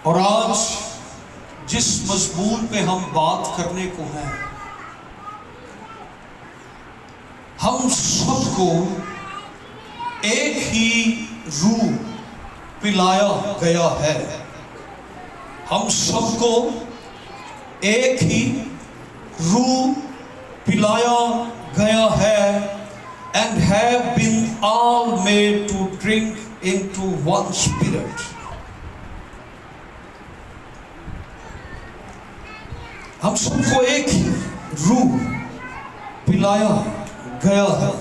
और आज जिस मजमून पे हम बात करने को हैं, हम सबको एक ही रूह पिलाया गया है। हम सबको एक ही रूह पिलाया गया है, and have been all made to drink into one spirit. हम सबको एक ही रूह पिलाया गया है।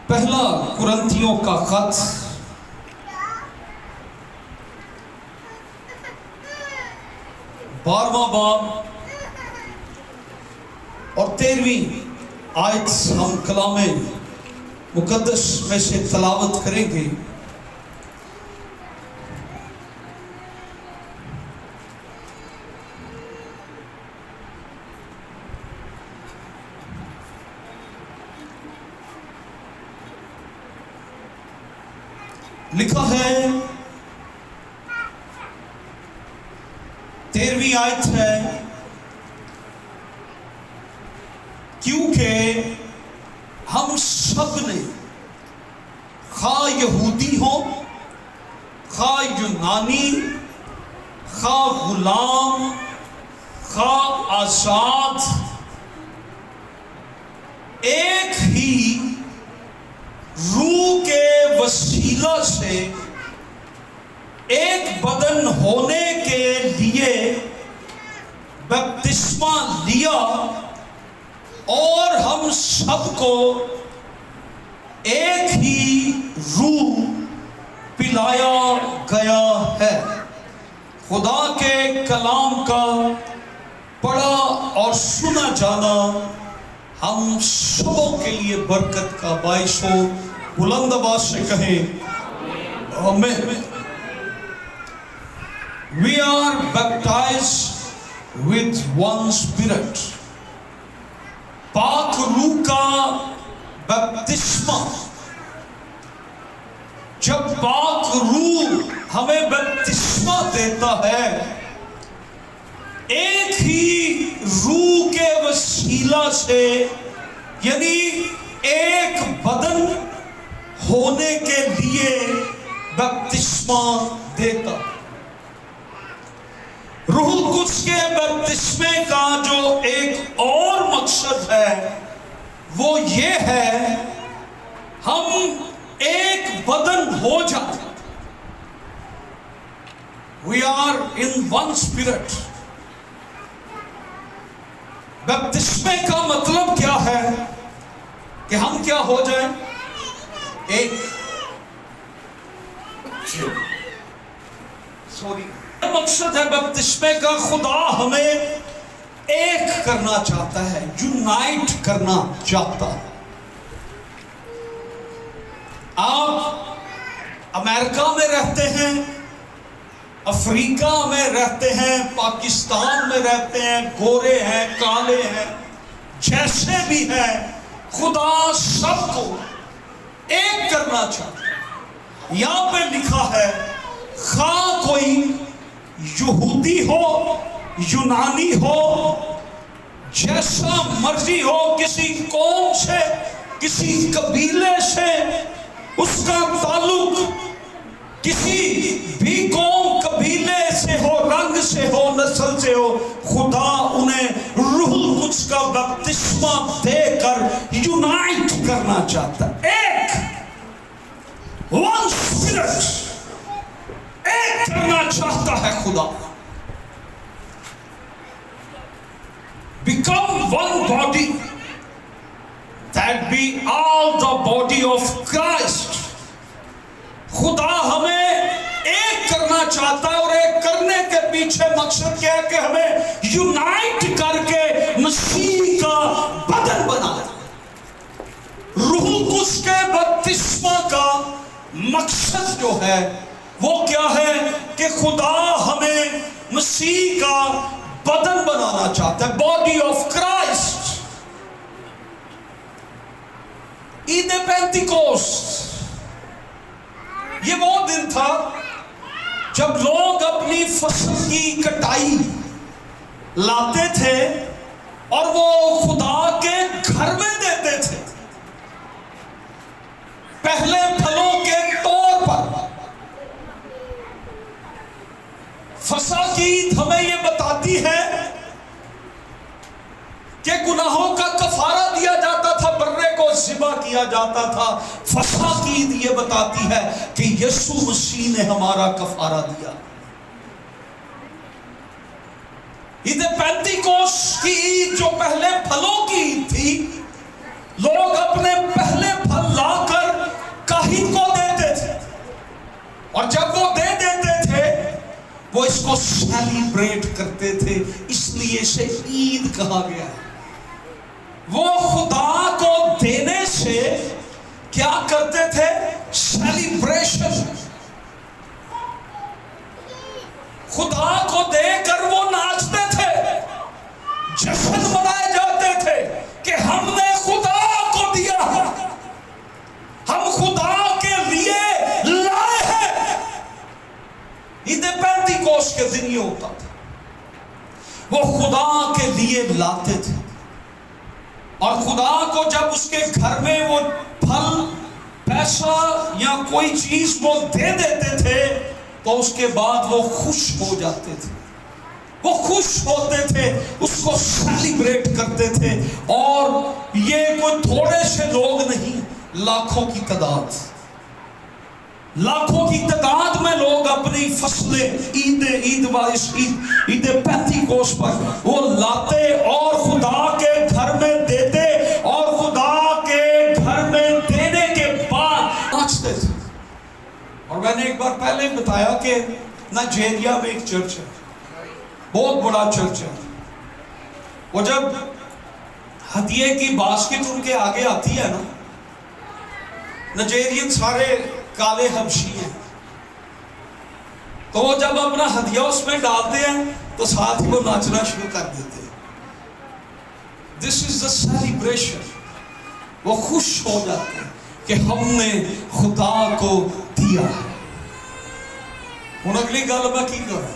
पहला कुरिन्थियों का खत 12वां बाब और 13वीं आयत हम कलामे मुकद्दस में से तलावत करेंगे। लिखा है, 13वीं आयत है, क्योंकि हम सब ने खा यहूदी हो, खा यूनानी, खा गुलाम, खा आजाद, एक ही रूह के वसीला से एक बदन होने के लिए बपतिस्मा लिया और हम सबको एक ही रूह पिलाया गया है। खुदा के कलाम का पढ़ा और सुना जाना हम सबों के लिए बरकत का बाइस हो। बुलंद आवाज से कहें आमीन। We are baptized with one spirit. पाक रूह का बपतिस्मा, जब पाक रूह हमें बपतिस्मा देता है, एक ही रूह के वसीला से, यानी एक बदन होने के लिए बपतिस्मा देता। रूह कुद्स के बपतिस्मे का जो एक और मकसद है वो ये है, हम एक बदन हो जाते। We are in one spirit. बपतिस्मे का मतलब क्या है कि हम क्या हो जाएं? एक मकसद है बपतिस्मे का, खुदा हमें एक करना चाहता है, यूनाइट करना चाहता है। आप अमेरिका में रहते हैं, अफ्रीका में रहते हैं, पाकिस्तान में रहते हैं, गोरे हैं, काले हैं, जैसे भी हैं, खुदा सबको एक करना चाहता है। यहां पे लिखा है, खा कोई यहूदी हो, यूनानी हो, जैसा मर्जी हो, किसी कौम से, किसी कबीले से उसका ताल्लुक किसी भी कौम कबीले से हो, रंग से हो, नस्ल से हो, खुदा उन्हें रूहुल कुद्स का बपतिस्मा देकर यूनाइट करना चाहता है। एक वन स्पिरिट, एक करना चाहता है खुदा। Become one body, that be all the body of Christ. खुदा हमें एक करना चाहता है, और एक करने के पीछे मकसद क्या है कि हमें यूनाइट करके मसीह का बदन बनाना। रूहुल कुद्स के बपतिस्मा का मकसद जो है वो क्या है कि खुदा हमें मसीह का बदन बनाना चाहता है, बॉडी ऑफ क्राइस्ट। ईद पेंतिकोस्त ये वो दिन था जब लोग अपनी फसल की कटाई लाते थे और वो खुदा के घर में देते थे पहले फलों के तौर पर। फसह की ईद हमें यह बताती है कि गुनाहों का कफारा दिया जाता था, बर्रे को ज़िबा किया जाता था। फसह की ईद ये बताती है कि यीशु मसीह ने हमारा कफारा दिया। ईद पेंतिकोस्त की ईद जो पहले फलों की ईद थी, लोग अपने पहले फल लाकर काहिन को देते थे और जब वो दे देते थे वो इसको सेलिब्रेट करते थे, इसलिए इसे ईद कहा गया है। वो खुदा को देने से क्या करते थे? सेलिब्रेशन। खुदा को देकर वो नाचते थे, जश्न मनाए जाते थे कि हमने खुदा को दिया, हम खुदा के लिए लाए हैं। ईद पेंतिकोस्त के दिन ये होता था, वो खुदा के लिए लाते थे और खुदा को जब उसके घर में वो फल, पैसा या कोई चीज वो दे देते थे तो उसके बाद वो खुश हो जाते थे, वो खुश होते थे, उसको सेलिब्रेट करते थे। और ये कोई थोड़े से लोग नहीं, लाखों की तादाद, लाखों की तादाद में लोग अपनी फसलें ईद पेंतिकोस्त पर वो लाते और खुदा के घर में देते और खुदा के घर में देने के बाद नाचते थे। और मैंने एक बार पहले बताया कि नाइजीरिया में एक चर्च है, बहुत बड़ा चर्च है। वो जब हदिये की बास्केट उनके आगे आती है ना, नाइजीरियन सारे काले हबशी हैं, तो वो जब अपना हदिया उसमें डालते हैं तो साथ ही वो नाचना शुरू कर देते हैं। This is the celebration. वो खुश हो जाते हैं कि हमने खुदा को दिया है। हुण अगली गल मैं की करा,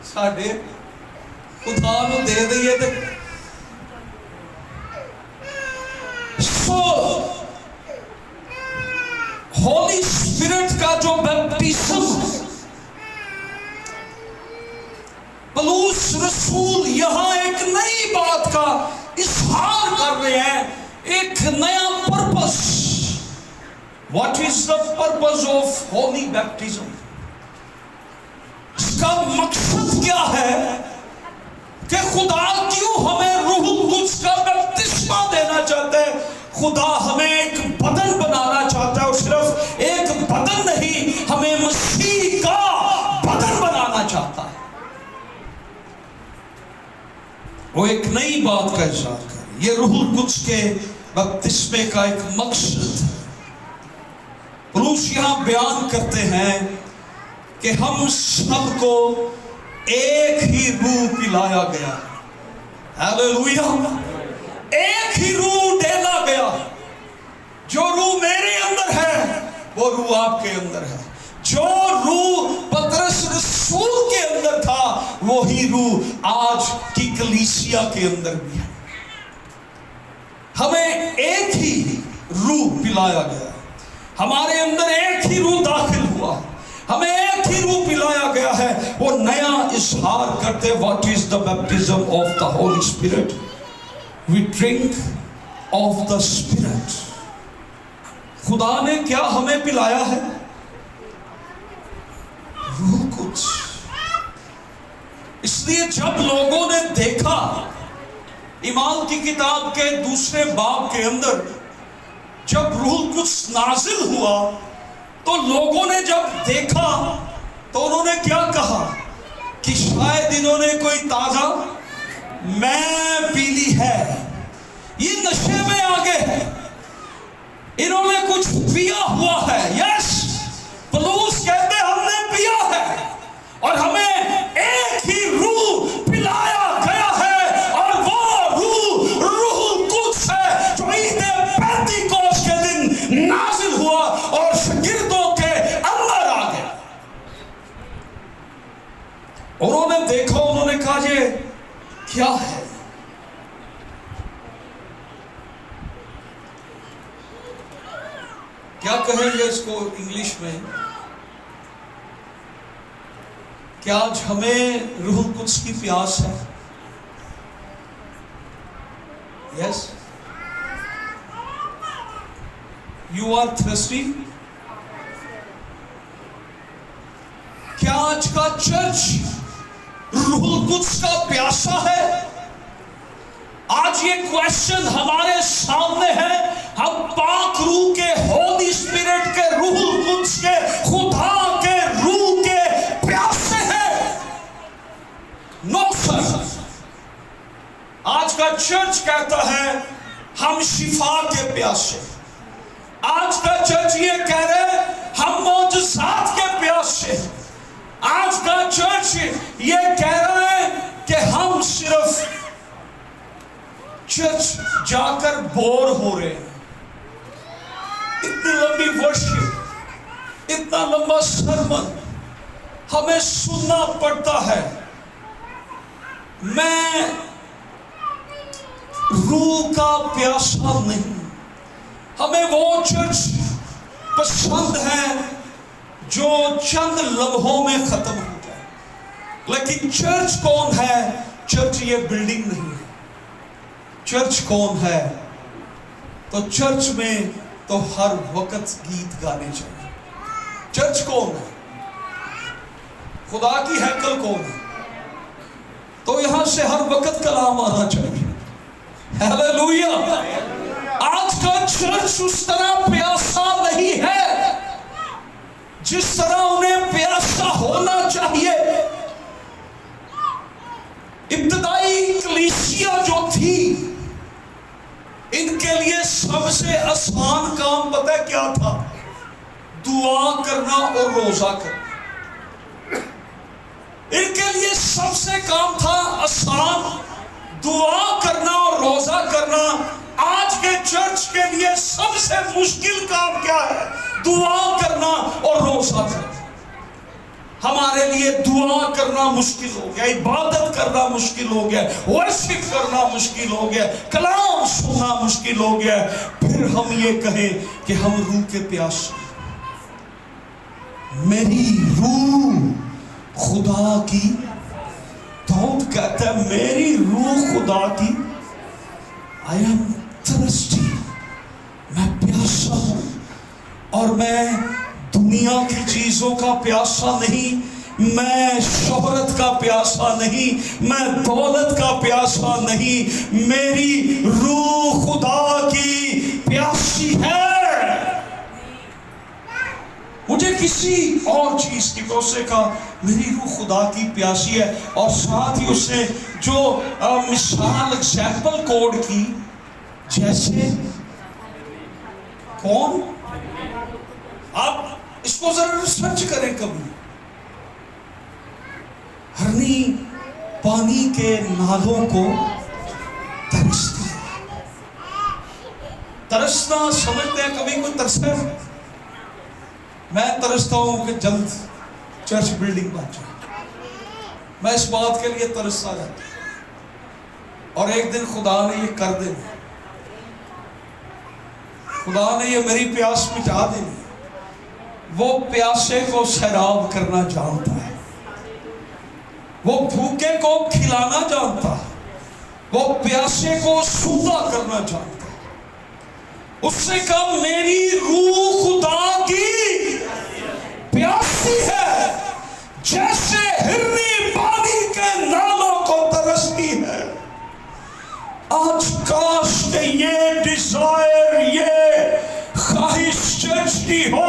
साडे खुदा नूं दे दईए ते होली स्पिरिट का जो बैप्टिज्म, पौलुस रसूल यहां एक नई बात का इज़हार कर रहे हैं, एक नया purpose. What is the purpose of Holi baptism? इसका मकसद क्या है कि खुदा क्यों हमें रूहुल कुद्स का बपतिस्मा देना चाहता है? खुदा हमें एक बदन बनाना चाहता है और सिर्फ एक बदन नहीं, हमें मसीह का बदन बनाना चाहता है। वो एक नई बात का इज़हार कर, ये रूहुल कुद्स के बपतिस्मे का एक मकसद है। पौलुस यहां बयान करते हैं कि हम सबको एक ही रूह पिलाया गया। हालेलुया। एक ही रूह डाला गया। जो रूह मेरे अंदर है वो रूह आपके अंदर है। जो रूह पतरस रसूल के अंदर था वही रूह आज की कलीसिया के अंदर भी है। हमें एक ही रूह पिलाया गया, हमारे अंदर एक ही रूह दाखिल हुआ, हमें एक ही रूह पिलाया गया है। वो नया इज़हार करते, what is the baptism of the Holy Spirit? We drink of the spirit. खुदा ने क्या हमें पिलाया है? रूह कुद्स। इसलिए जब लोगों ने देखा, ईमान की किताब के 2 बाब के अंदर जब रूह कुद्स नाजिल हुआ तो लोगों ने जब देखा तो उन्होंने क्या कहा कि शायद इन्होंने कोई ताजा मैं पी ली है, ये नशे में आ गए हैं, इन्होंने कुछ पिया हुआ है। यस, पौलुस कहते हमने पिया है और हमें एक ही रूह पिलाया गया है और वो रूह रूहुल कुद्स है जो ईद पेंतिकोस्त के दिन नाजिल हुआ और शागिर्दों के अंदर आ गया। देखा, उन्होंने कहा ये क्या है? क्या कहेंगे इसको इंग्लिश में? क्या आज हमें रूह कुद्स की प्यास है? Yes, you are thirsty. क्या आज का चर्च रूह कुद्स का प्यासा है? आज ये क्वेश्चन हमारे सामने है। हम पाक रूह के, होली स्पिरिट के, रूह कुद्स के, खुदा के रूह के प्यासे हैं? No sir. आज का चर्च कहता है हम शिफा के प्यासे। आज का चर्च ये कह रहे हैं हम मौजज़ात के प्यासे। आज का चर्च ये कह रहा है कि हम सिर्फ चर्च जाकर बोर हो रहे हैं। इतनी लंबी वर्शिप, इतना लंबा सरमन हमें सुनना पड़ता है। मैं रूह का प्यासा नहीं। हमें वो चर्च पसंद है जो चंद लम्हों में खत्म हो जाए। लेकिन चर्च कौन है? चर्च ये बिल्डिंग नहीं है। चर्च कौन है? तो चर्च में तो हर वक्त गीत गाने चाहिए। चर्च कौन है? खुदा की हैकल कौन है? तो यहां से हर वक्त कलाम आना चाहिए। हालेलुया। आज का चर्च उस तरह प्यासा नहीं है जिस तरह उन्हें प्यासा होना चाहिए। इब्तदाई कलीसिया जो थी, इनके लिए सबसे आसान काम पता है क्या था? दुआ करना और रोजा करना। इनके लिए सबसे काम था आसान, दुआ करना और रोजा करना। आज के चर्च के लिए सबसे मुश्किल काम क्या है? दुआ करना और रोजा करना। हमारे लिए दुआ करना मुश्किल हो गया, इबादत करना मुश्किल हो गया, वर्शिप करना मुश्किल हो गया, कलाम सुनना मुश्किल हो गया। फिर हम ये कहें कि हम रूह के प्यासे। मेरी रूह खुदा की, दाऊद कहता है मेरी रूह खुदा की, आई एम थर्स्टी, मैं प्यासा हूं। और मैं दुनिया की चीजों का प्यासा नहीं, मैं शोहरत का प्यासा नहीं, मैं दौलत का प्यासा नहीं। मेरी रूह खुदा की प्यासी है। मुझे किसी और चीज की, तो उससे कहा मेरी रूह खुदा की प्यासी है। और साथ ही उसने जो मिसाल, एग्जाम्पल कोड की, जैसे कौन? आप इसको जरूर सर्च करें कभी। हरनी पानी के नालों को तरसती है। तरसना समझते हैं कभी कोई तरसे? मैं तरसता हूं कि जल्द चर्च बिल्डिंग बन जाए। मैं इस बात के लिए तरसता रहता हूं। और एक दिन खुदा ने ये कर देना, खुदा ने ये मेरी प्यास मिटा देनी। वो प्यासे को सैराब करना जानता है, वो भूखे को खिलाना जानता है, वो प्यासे को सूखा करना जानता है। उससे कहा मेरी रूह खुदा की प्यासी है, जैसे हिरनी पानी के नालों को तरसती है। आज काश के ये डिजायर, ये ख्वाहिश चर्च की हो।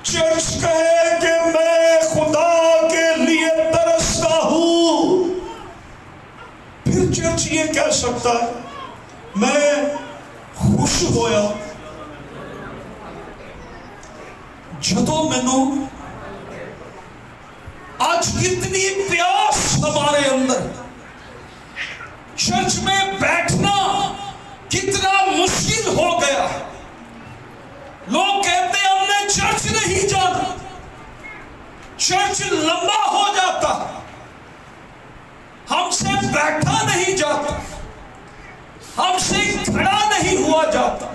चर्च कहे कि मैं खुदा के लिए तरसता हूं। फिर चर्च ये कह सकता है मैं खुश होया जदों मैनू। आज कितनी प्यास हमारे अंदर, चर्च में बैठना कितना मुश्किल हो गया। लोग कहते हैं हमने चर्च नहीं जाना, चर्च लंबा हो जाता, नहीं जाता, हमसे खड़ा नहीं हुआ जाता,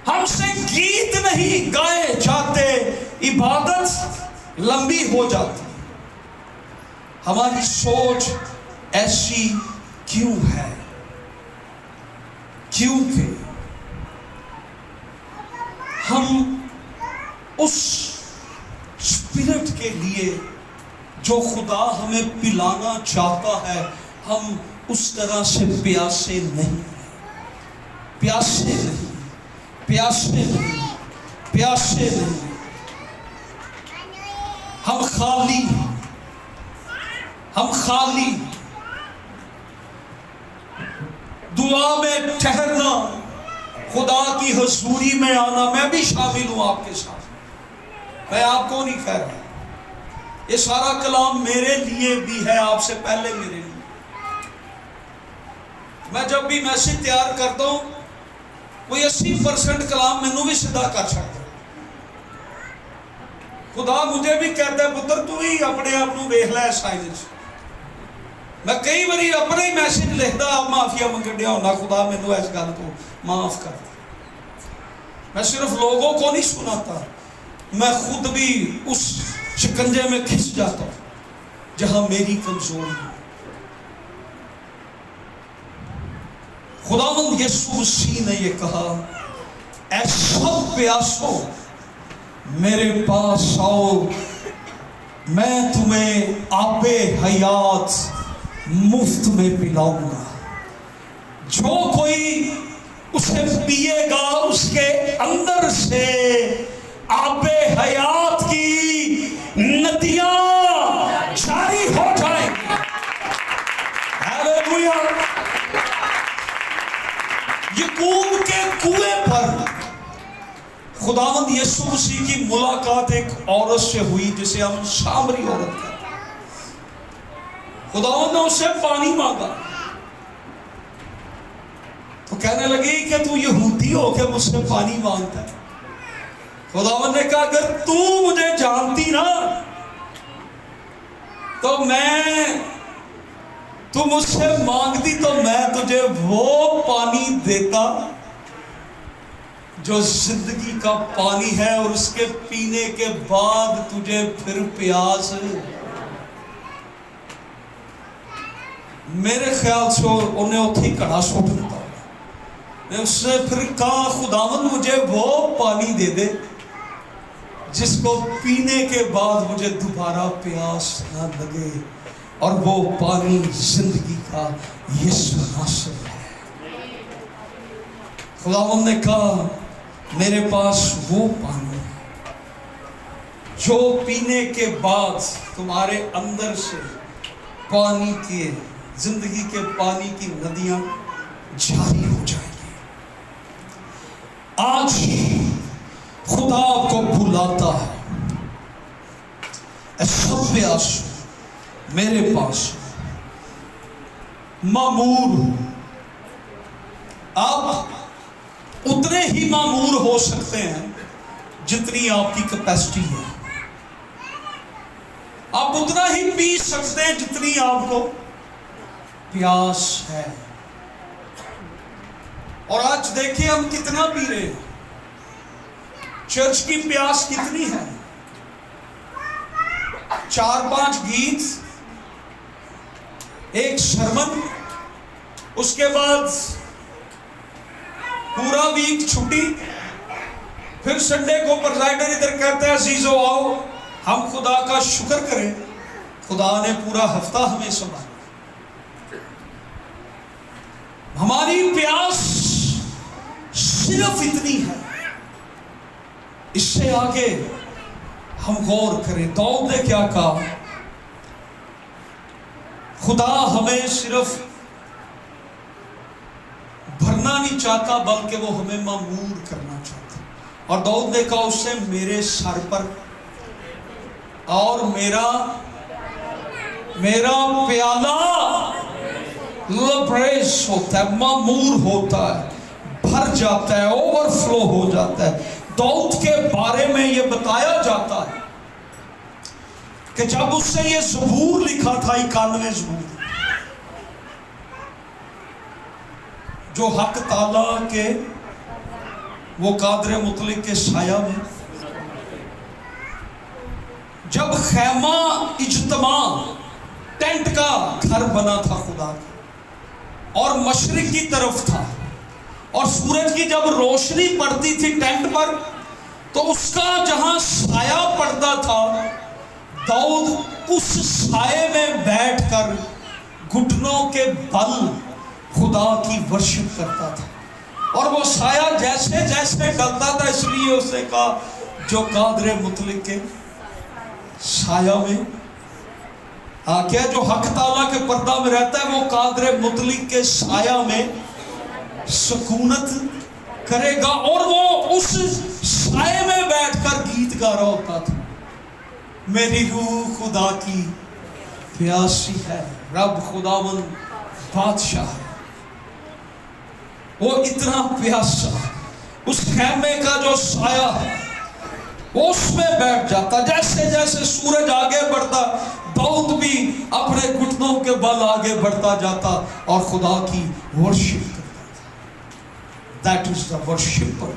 हमसे गीत नहीं गाए जाते, इबादत लंबी हो जाती। हमारी सोच ऐसी क्यों है? क्योंकि हम उस स्पिरिट के लिए जो खुदा हमें पिलाना चाहता है, हम उस तरह से प्यासे नहीं, प्यासे नहीं, प्यासे नहीं, प्यासे नहीं। हम खाली, हम खाली। दुआ में ठहरना, खुदा की हुजूरी में आना, मैं भी शामिल हूं आपके साथ, मैं आपको नहीं कह रहा, ये सारा कलाम मेरे लिए भी है, आपसे पहले मेरे लिए। मैं जब भी मैसेज तैयार करता हूं, कोई 80% कलाम मैनू भी सीधा कर सकता। खुदा मुझे भी कहता है, पुत्र तू ही अपने आप को वेख लै साइज। मैं कई बारी अपने ही मैसेज लिखता, आप माफिया मंगन दिया होना, खुदा मैनू इस गल को माफ कर। मैं सिर्फ लोगों को नहीं सुनाता, मैं खुद भी उस शिकंजे में खिंच जाता हूं जहां मेरी कमजोरी है। खुदावंद यीशु मसीह ने यह कहा, ऐ सब प्यासों मेरे पास आओ, मैं तुम्हें आबे हयात मुफ्त में पिलाऊंगा। जो कोई उसे पिएगा, उसके अंदर से आबे हयात की नदियां जारी हो जाएंगी। हालेलुया। यकूब के कुएं पर खुदावंद यीशु मसीह की मुलाकात एक औरत से हुई, जिसे हम सामरी औरत कहते हैं। खुदावंद ने उससे पानी मांगा तो कहने लगी कि तू यहूदी हो के मुझसे पानी मांगता है। खुदावंद ने कहा, अगर तू मुझे जानती ना तो तू मुझसे मांगती तो मैं तुझे वो पानी देता जो जिंदगी का पानी है, और उसके पीने के बाद तुझे फिर प्यास। मेरे ख्याल से उन्हें उठे घड़ा सुट दिता। उसने फिर कहा, खुदावंद मुझे वो पानी दे दे जिसको पीने के बाद मुझे दोबारा प्यास ना लगे, और वो पानी जिंदगी का यीशु नासर है। खुदावंद ने कहा, मेरे पास वो पानी है जो पीने के बाद तुम्हारे अंदर से पानी के, जिंदगी के पानी की नदियां जारी हो जाएंगी। आज खुदा आपको बुलाता है, सब प्यास मेरे पास मामूर। आप उतने ही मामूर हो सकते हैं जितनी आपकी कैपेसिटी है। आप उतना ही पी सकते हैं जितनी आपको प्यास है। और आज देखिए हम कितना पी रहे हैं। चर्च की प्यास कितनी है? 4-5 गीत, एक सरमन, उसके बाद पूरा वीक छुट्टी, फिर संडे को प्रेसिडेंट इधर कहता है अजीजो आओ हम खुदा का शुक्र करें, खुदा ने पूरा हफ्ता हमें संभाला। हमारी प्यास सिर्फ इतनी है, इससे आगे हम गौर करें। दाऊद ने क्या कहा? खुदा हमें सिर्फ भरना नहीं चाहता बल्कि वो हमें मामूर करना चाहता। और दाऊद ने कहा उससे मेरे सर पर और मेरा प्याला लबरेज होता है, मामूर होता है, भर जाता है, ओवरफ्लो हो जाता है। दाऊद के बारे में यह बताया जाता है कि जब उससे यह ज़बूर लिखा था, 91 ज़बूर, जो हक ताला के वो कादर मुतलिक के साया में, जब खैमा इज्तमा टेंट का घर बना था खुदा का और मशरिक की तरफ था और सूरज की जब रोशनी पड़ती थी टेंट पर तो उसका जहां साया पड़ता था, दाऊद उस साये में बैठकर घुटनों के बल खुदा की वर्शिप करता था। और वो साया जैसे जैसे डलता था, इसलिए उसने कहा जो कादर मुतलिक के साया में क्या जो हक ताला के पर्दा में रहता है वो कादर मुतलिक के साया में सुकूनत करेगा। और वो उस साये में बैठकर गीत गा रहा होता था, मेरी रूह खुदा की प्यासी है, रब खुदावंद बादशाह है। वो इतना प्यासा, उस खैमे का जो साया है वो उसमें बैठ जाता। जैसे जैसे सूरज आगे बढ़ता, दाऊद भी अपने घुटनों के बल आगे बढ़ता जाता और खुदा की वर्शिप करता था। That is the worshipper.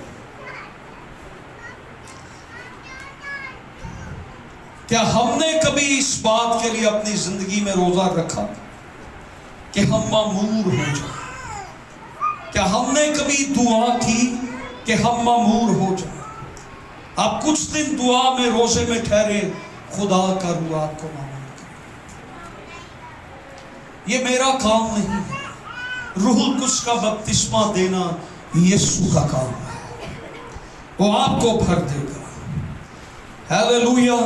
क्या हमने कभी इस बात के लिए अपनी जिंदगी में रोजा रखा कि हम मामूर हो जाए? क्या हमने कभी दुआ की कि हम मामूर हो जाए? आप कुछ दिन दुआ में रोजे में ठहरे, खुदा का रूह आपको मामूर करे। ये मेरा काम नहीं है, रूहुल कुद्स का बपतिस्मा देना यीशु का काम है, वो आपको भर देगा। हालेलुया।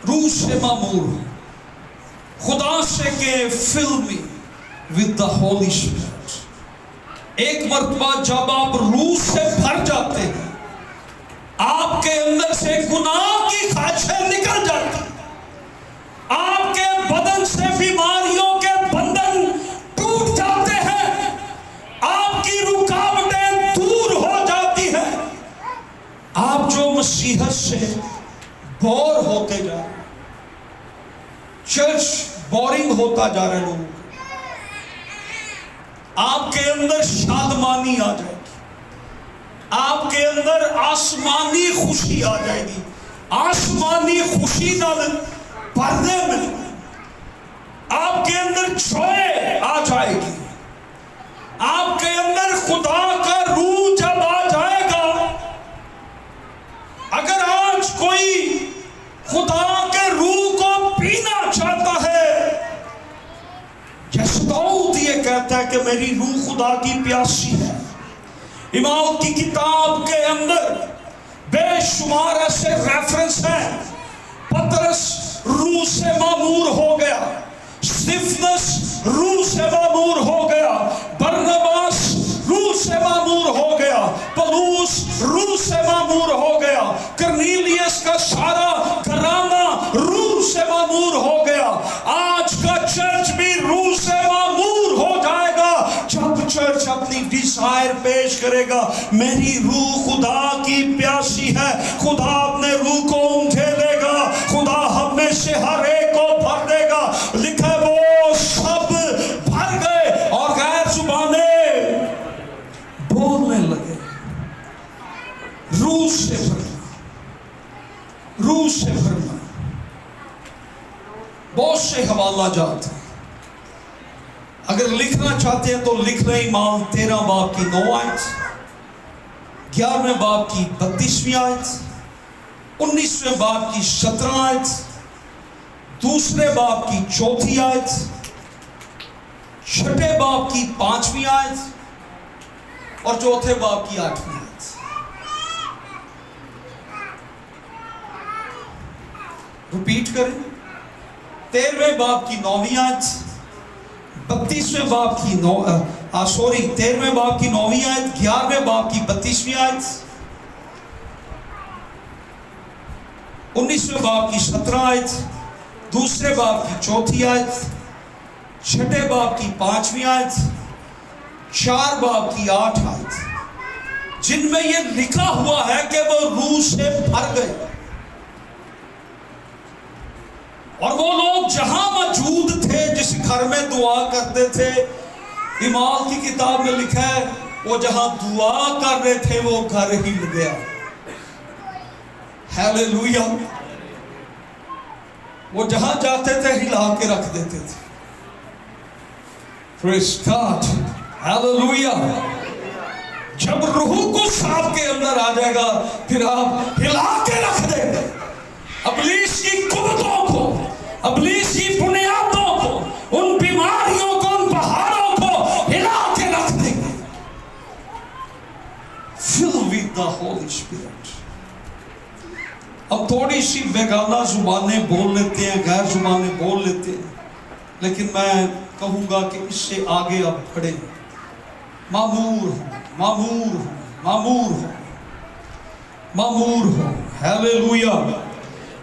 रूह से मामूर हो, खुदा से के fill me with the Holy Spirit. एक मर्तबा जब आप रूह से भर जाते हैं, आपके अंदर से गुनाह की ख्वाहिशें निकल जाती, आपके बदन से बीमारियों के बंधन टूट जाते हैं, आपकी रुकावटें दूर हो जाती हैं। आप जो मसीहत से बोर होते जा रहे, चर्च बोरिंग होता जा रहे लोगों को, आपके अंदर शादमानी आ जाएगी, आपके अंदर आसमानी खुशी आ जाएगी। आसमानी खुशी नाल पर्दे में आपके अंदर जॉय आ जाएगी। आपके अंदर खुदा का रूह जब आ जाएगा, अगर आज कोई खुदा के रूह को पीना चाहता है, जैसे दाऊद ये कहता है कि मेरी रूह खुदा की प्यासी है। इमाम की किताब के अंदर बेशुमार ऐसे रेफरेंस हैं। पतरस रूह से मामूर हो गया, स्टीफनस रूह से मामूर हो गया, बरनबास रूह से मामूर हो गया, पौलुस रूह से मामूर हो गया, कर्नेलियस का सारा घराना रूह से मामूर हो गया। आज का चर्च भी रूह से मामूर हो जाएगा जब चर्च अपनी डिजायर पेश करेगा, मेरी रूह खुदा की प्यासी है। खुदा अपने रूह को उंडेलेगा, खुदा हम में से हर एक को भर देगा। लिखा वो सब भर गए और गैर जुबाने बोलने लगे। रूह से भरना, रूह से भरना। बहुत से हवाला जाते हैं, अगर लिखना चाहते हैं तो लिख रहे इमाम 13 बाब की 9 आयत, 11वें बाब की 32वीं आयत, 19वें बाब की 17 आयत, दूसरे बाब की 4थी आयत, छठे बाब की 5वीं आयत और चौथे बाब की 8वीं आयत। रिपीट करें, 13वें बाब की 9वीं आयत, 32वें बाब की 13वें बाब की 9वीं आयत, 11वें बाब की 32वीं आयत, 19वें बाब की 17 आयत, दूसरे बाब की 4थी आयत, छठे बाब की 5वीं आयत, 4 बाब की 8 आयत, जिनमें यह लिखा हुआ है कि वो रूह से भर गए। और वो लोग जहां मौजूद थे, जिस घर में दुआ करते थे, इमाल की किताब में लिखा है वो जहां दुआ कर रहे थे वो घर हिल गया। हालेलुया। वो जहां जाते थे हिला के रख देते थे। Praise God. हालेलुया। जब रूह कुछ आपके अंदर आ जाएगा फिर आप हिला के रख देंगे। इब्लीस की कुव्वतों को, इब्लीस की बुनियादों को, उन बीमारियों को, उन पहाड़ों को हिला के रख देंगे। Fill with the Holy Spirit। हम थोड़ी सी बेगाना जुबानें बोल लेते हैं, गैर जुबानें बोल लेते हैं, लेकिन मैं कहूंगा कि इससे आगे अब बढ़े। मामूर हो, मामूर हो, मामूर हो, मामूर हो। हालेलुया।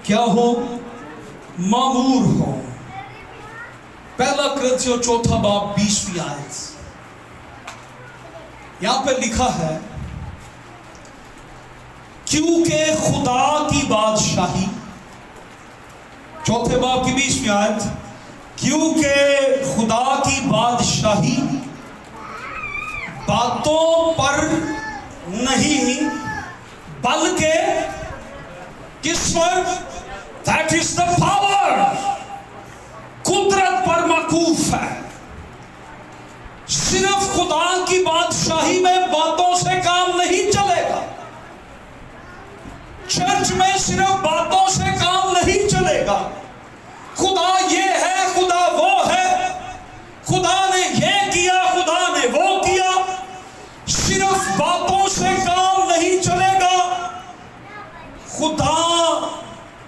क्या हो? मामूर हो। पहला कुरिन्थियों 4 बाब 20वीं आयत, यहां पे लिखा है क्योंकि खुदा की बादशाही, 4 बाब की 20वीं आयत, क्योंकि खुदा की बादशाही बातों पर नहीं बल्कि किस पर? दैट इज द पावर, कुदरत पर मौकूफ है। सिर्फ खुदा की बादशाही में बातों से काम नहीं चलेगा। चर्च में सिर्फ बातों से काम नहीं चलेगा। खुदा ये है, खुदा वो है, खुदा ने ये किया, खुदा ने वो किया, सिर्फ बातों से काम नहीं चलेगा। खुदा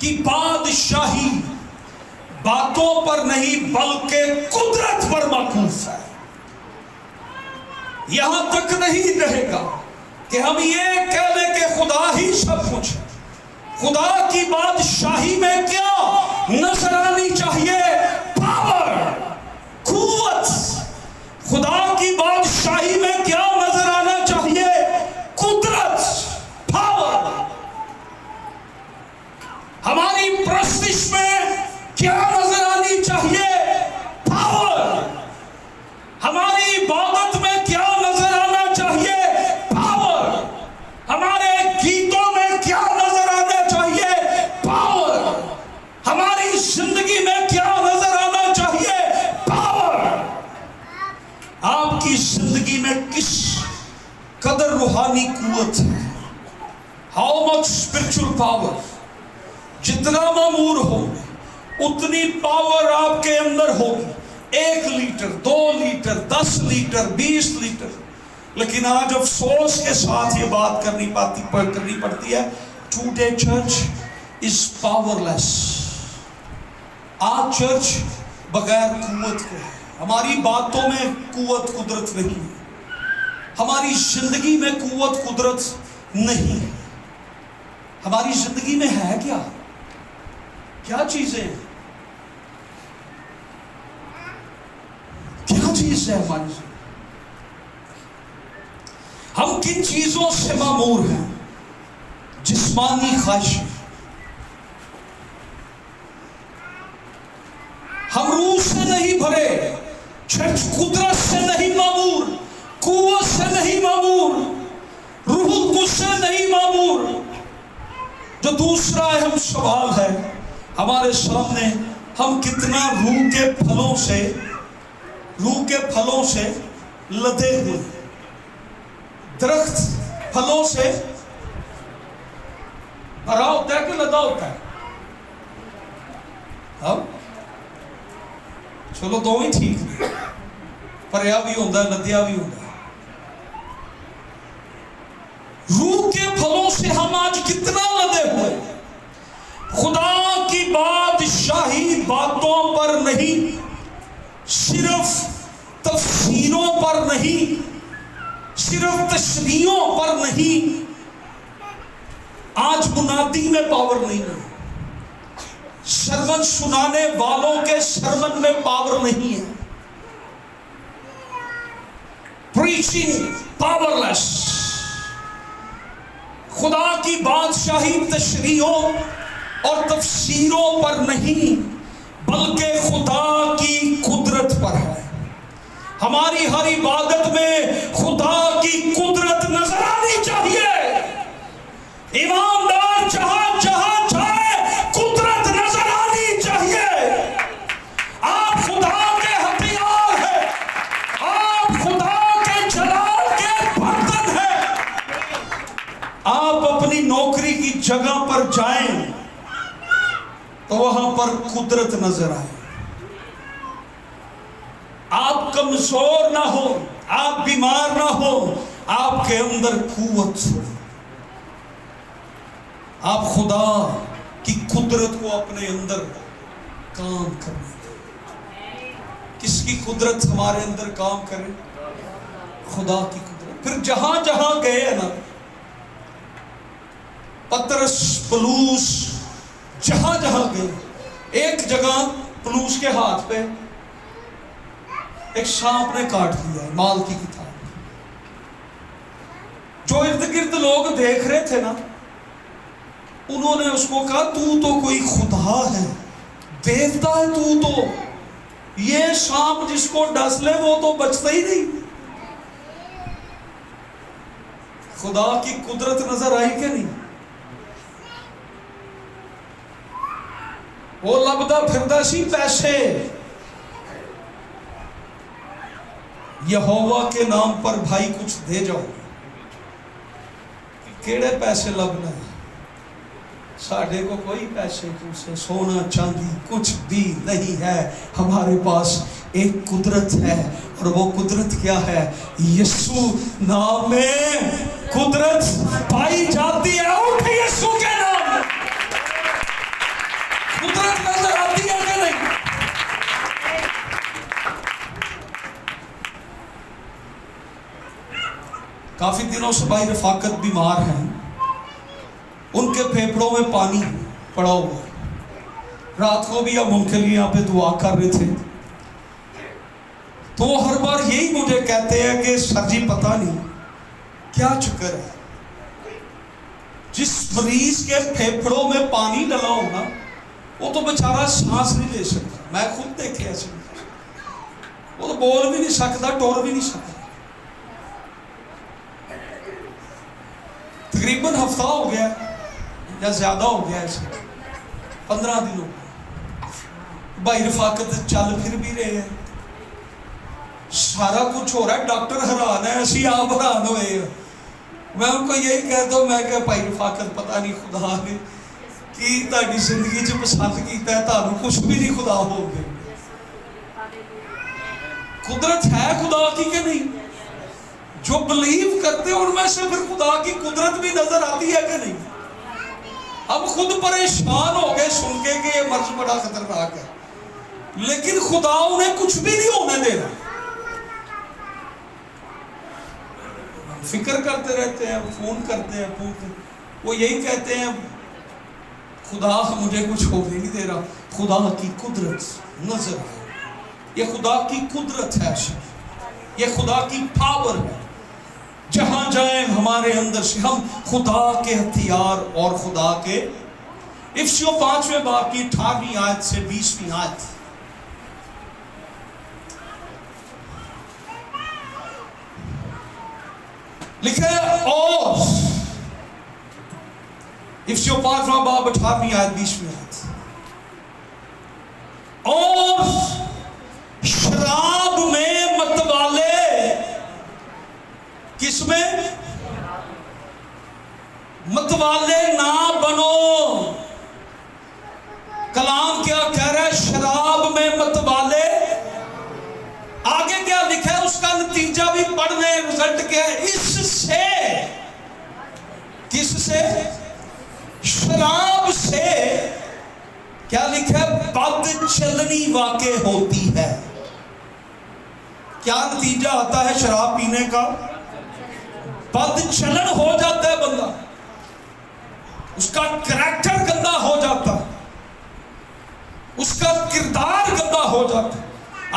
की बादशाही बातों पर नहीं बल्कि कुदरत पर मौकूफ है। यहां तक नहीं रहेगा कि हम ये कह लें कि खुदा ही सब कुछ है। खुदा की बादशाही में क्या नजर आनी चाहिए? पावर, कुव्वत। खुदा की बादशाही में क्या नजर आना चाहिए? कुदरत, पावर। हमारी प्रस्तिश में क्या नजर आनी चाहिए? पावर। हमारी इबादत में क्या नजर आना चाहिए? पावर। हमारे गीतों में क्या नजर आना चाहिए? पावर। हमारी जिंदगी में क्या नजर आना चाहिए? पावर। आपकी जिंदगी में किस कदर रूहानी कुव्वत है? How much spiritual power? जितना मामूर हो उतनी पावर आपके अंदर होगी। 1 लीटर, 2 लीटर, 10 लीटर, 20 लीटर। लेकिन आज अफसोस के साथ ये बात करनी पड़ती है, टुडे चर्च इज पावरलेस। आज चर्च बगैर कुव्वत के है। हमारी बातों में कुव्वत कुदरत नहीं है, हमारी जिंदगी में कुव्वत कुदरत नहीं है। हमारी जिंदगी में है क्या? क्या चीजें हैं? क्या चीज है हमारी जिंदगी? हम किन चीजों से मामूर हैं? जिस्मानी ख्वाहिशें। हम रूह से नहीं भरे, चर्च कुदरत से नहीं मामूर, कुव्वत से नहीं मामूर, रूह कुछ से नहीं मामूर। जो दूसरा अहम सवाल है हमारे सामने, हम कितना रूह के फलों से लदे हुए। दरख्त फलों से भरा होता है कि लदा होता है? अब चलो दो ही ठीक है, भरिया भी होता है, लदिया भी होता है। रूह के फलों से हम आज कितना लदे हुए। खुदा की बादशाही बातों पर नहीं, सिर्फ तफसीरों पर नहीं, सिर्फ तशरीहों पर नहीं। आज मुनादी में पावर नहीं है, सरमन सुनाने वालों के सरमन में पावर नहीं है। Preaching powerless. खुदा की बादशाही तशरीहों और तफसीरों पर नहीं बल्कि खुदा की कुदरत पर है। हमारी हर इबादत में खुदा की कुदरत नजर आनी चाहिए। ईमानदार जहां जहां जाए कुदरत नजर आनी चाहिए। आप खुदा के हथियार हैं, आप खुदा के जलाल के बर्तन हैं। आप अपनी नौकरी की जगह पर जाएं तो वहां पर कुदरत नजर आए। आप कमजोर ना हो, आप बीमार ना हो, आपके अंदर कुव्वत हो। आप खुदा की कुदरत को अपने अंदर काम करने दें। किसकी कुदरत हमारे अंदर काम करे? खुदा की कुदरत। फिर जहां जहां गए ना, पतरस पलूस जहां जहां गए, एक जगह पलूस के हाथ पे एक सांप ने काट दिया, माल की किताब। जो इर्द गिर्द लोग देख रहे थे ना, उन्होंने उसको कहा तू तो कोई खुदा है, देवता है तू तो। ये सांप जिसको डस ले वो तो बचता ही नहीं। खुदा की कुदरत नजर आई कि नहीं? वो लबदा फिरदा सी पैसे, यहोवा के नाम पर भाई कुछ दे जाओ। केड़े पैसे लबना है? साढ़े को कोई पैसे तुमसे सोना चांदी कुछ भी नहीं है। हमारे पास एक कुदरत है, और वो कुदरत क्या है? यीशु नाम में कुदरत पाई जाती है। उठ यीशु के नाम में कुदरत नजर आती है कि नहीं? काफी दिनों से भाई रफाकत बीमार हैं, उनके फेफड़ों में पानी पड़ा हुआ। रात को भी हम उनके लिए यहाँ पे दुआ कर रहे थे, तो हर बार यही मुझे कहते हैं कि सर जी पता नहीं क्या चक्कर है। जिस मरीज के फेफड़ों में पानी डला हो ना, वो तो बेचारा सांस नहीं ले सकता। मैं खुद देखे ऐसे, वो तो बोल भी नहीं सकता, टोर भी नहीं सकता। तकरीबन हफ्ता हो गया या ज्यादा हो गया, ऐसे 15 दिन हो गए। भाई रफाकत चल फिर भी रहे हैं, सारा कुछ हो रहा है, डॉक्टर हैरान है, असी आप हैरान हुए। मैं उनको यही कहता हूं, मैं क्या भाई रफाकत पता नहीं खुदा ने की ताड़ी जिंदगी च पसंद किया है, तानू कुछ भी नहीं खुदा हो गए। कुदरत है खुदा की कि नहीं? जो बिलीव करते हैं उनमें से फिर खुदा की कुदरत भी नजर आती है कि नहीं? हम खुद परेशान हो गए सुन के कि ये मर्ज बड़ा खतरनाक है, लेकिन खुदा उन्हें कुछ भी नहीं होने दे रहा। फिक्र करते रहते हैं, फोन करते हैं, पूछते, वो यही कहते हैं खुदा मुझे कुछ होने नहीं दे रहा। खुदा की कुदरत नजर आए, ये खुदा की कुदरत है, ये खुदा की पावर है। जहां जाए हमारे अंदर से हम खुदा के हथियार और खुदा के। इफिसियों 5वें बाब की 18वीं आयत से 20वीं आयत। लिखा है, और इफिसियों 5वां बाब 18वीं आयत 20वीं आयत, और शराब में मतवाले, किसमें मतवाले ना बनो। कलाम क्या कह रहा है? शराब में मतवाले। आगे क्या लिखा है उसका नतीजा भी पढ़ने, रिजल्ट क्या है? इससे, किससे? शराब से क्या लिखा है? बद चलनी वाक़ई होती है। क्या नतीजा आता है शराब पीने का? बद चलन हो जाता है बंदा, उसका करैक्टर गंदा हो जाता है, उसका किरदार गंदा हो जाता है।